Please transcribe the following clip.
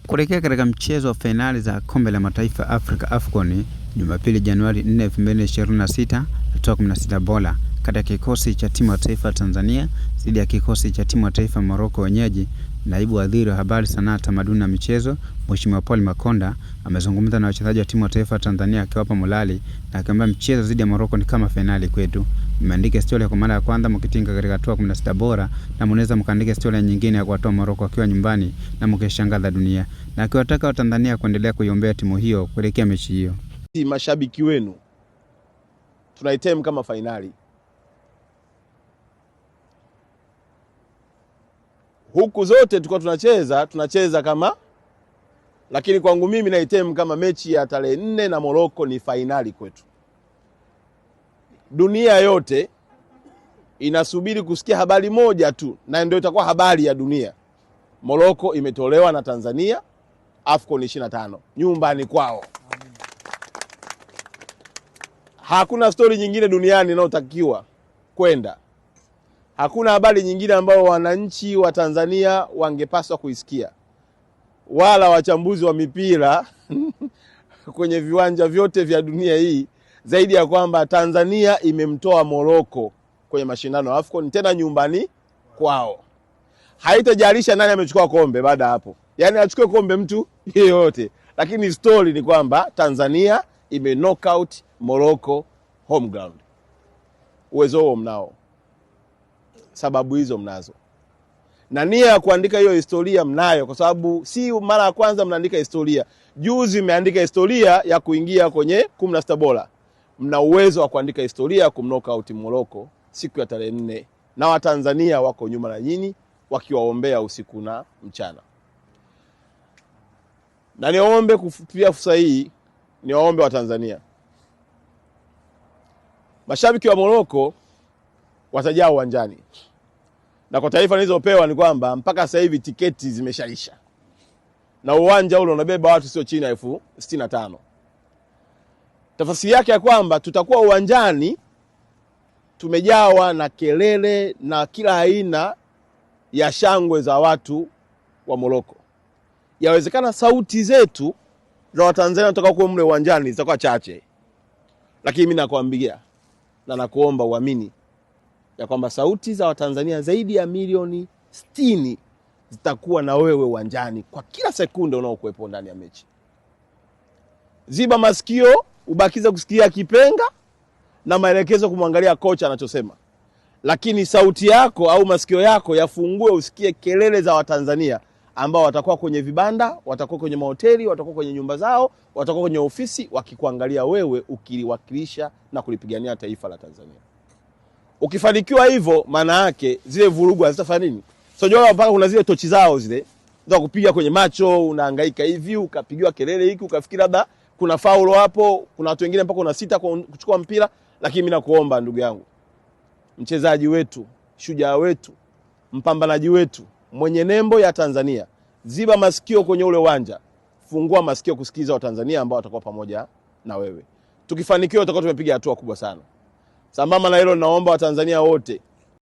Kuelekea katika mchezo wa fainali za kombe la mataifa Afrika AFCON Jumapili Januari 4, 2026, hatua 16 bora kati ya kikosi cha timu ya taifa Tanzania dhidi ya kikosi cha timu ya taifa Morocco wenyeji. Naibu Waziri wa Habari, Sanaa, Tamaduni na Michezo, Mheshimiwa Paul Makonda amezungumza na wachezaji wa timu ya taifa Tanzania akiwapa morali na akiambia mchezo dhidi ya Morocco ni kama fainali kwetu. Mmeandika historia kwa mara ya kwanza mkitinga katika hatua 16 bora na mnaweza mkaandika historia nyingine ya kuwatoa Morocco akiwa nyumbani na mkishangaza dunia. Na akiwataka wa Tanzania kuendelea kuiombea timu hiyo kuelekea mechi hiyo. Mashabiki wenu tunaitem kama fainali. Huku zote tulikuwa tunacheza kama, lakini kwangu mimi naitem kama mechi ya tarehe 4 na Morocco ni fainali kwetu. Dunia yote inasubiri kusikia habari moja tu na ndio itakuwa habari ya dunia. Morocco imetolewa na Tanzania AFCON 25 nyumbani kwao. Hakuna story nyingine duniani inayotakiwa kwenda. Hakuna habari nyingine ambayo wananchi wa Tanzania wangepaswa kuisikia, wala wachambuzi wa mipira kwenye viwanja vyote vya dunia hii, zaidi ya kwamba Tanzania imemtoa Morocco kwenye mashindano ya AFCON tena nyumbani kwao. Haitajalisha nani amechukua kombe baada hapo. Yaani achukue kombe mtu yeyote, lakini story ni kwamba Tanzania ime knockout Morocco home ground. Uwezo huo mnao. Sababu hizo mnazo. Na nia ya kuandika hiyo historia mnayo, kwa sababu si mara ya kwanza mnaandika historia. Juzi mmeandika historia ya kuingia kwenye 16 bora. Mna uwezo wa kuandika historia ya kumknockout Morocco siku ya tarehe 4. Na Watanzania wako nyuma na nyinyi wakiwaombea usiku na mchana. Na niombe kupitia fursa hii, niwaombe wa Tanzania. Mashabiki wa Morocco watajaa uwanjani. Na kwa taarifa nilizopewa ni kwamba mpaka sasa hivi tiketi zimeshaisha. Na uwanja ule unabeba watu sio chini ya 65,000. Tafsiri yake ya kwamba tutakuwa uwanjani tumejawa na kelele na kila aina ya shangwe za watu wa Morocco. Yawezekana sauti zetu za Watanzania tutakao mle uwanjani zitakuwa chache. Lakini mimi nakwambia na nakuomba uamini ya kwamba sauti za Watanzania zaidi ya milioni 60 zitakuwa na wewe uwanjani kwa kila sekunde unaokuepo ndani ya mechi. Ziba masikio, ubakiza kusikia kipenga na maelekezo kumwangalia kocha anachosema. Lakini sauti yako au masikio yako yafungue usikie kelele za Watanzania ambao watakuwa kwenye vibanda, watakuwa kwenye mahoteli, watakuwa kwenye nyumba zao, watakuwa kwenye ofisi wakikuangalia wewe ukiliwakilisha na kulipigania taifa la Tanzania. Ukifanikiwa hivyo, maana yake zile vurugu hazitafanya nini? Sio mpaka kuna zile tochi zao zile za kupiga kwenye macho, unahangaika hivi, ukapigiwa kelele hiki, ukafikiri labda kuna faulo hapo, kuna watu wengine mpaka unasita kuchukua mpira. Lakini mimi nakuomba ndugu yangu, mchezaji wetu, shujaa wetu, mpambanaji wetu, mwenye nembo ya Tanzania, ziba masikio kwenye ule uwanja, fungua masikio kusikiza Watanzania ambao watakuwa pamoja na wewe. Tukifanikiwa tutakuwa tumepiga hatua kubwa sana. Sambamba na hilo, naomba Watanzania wote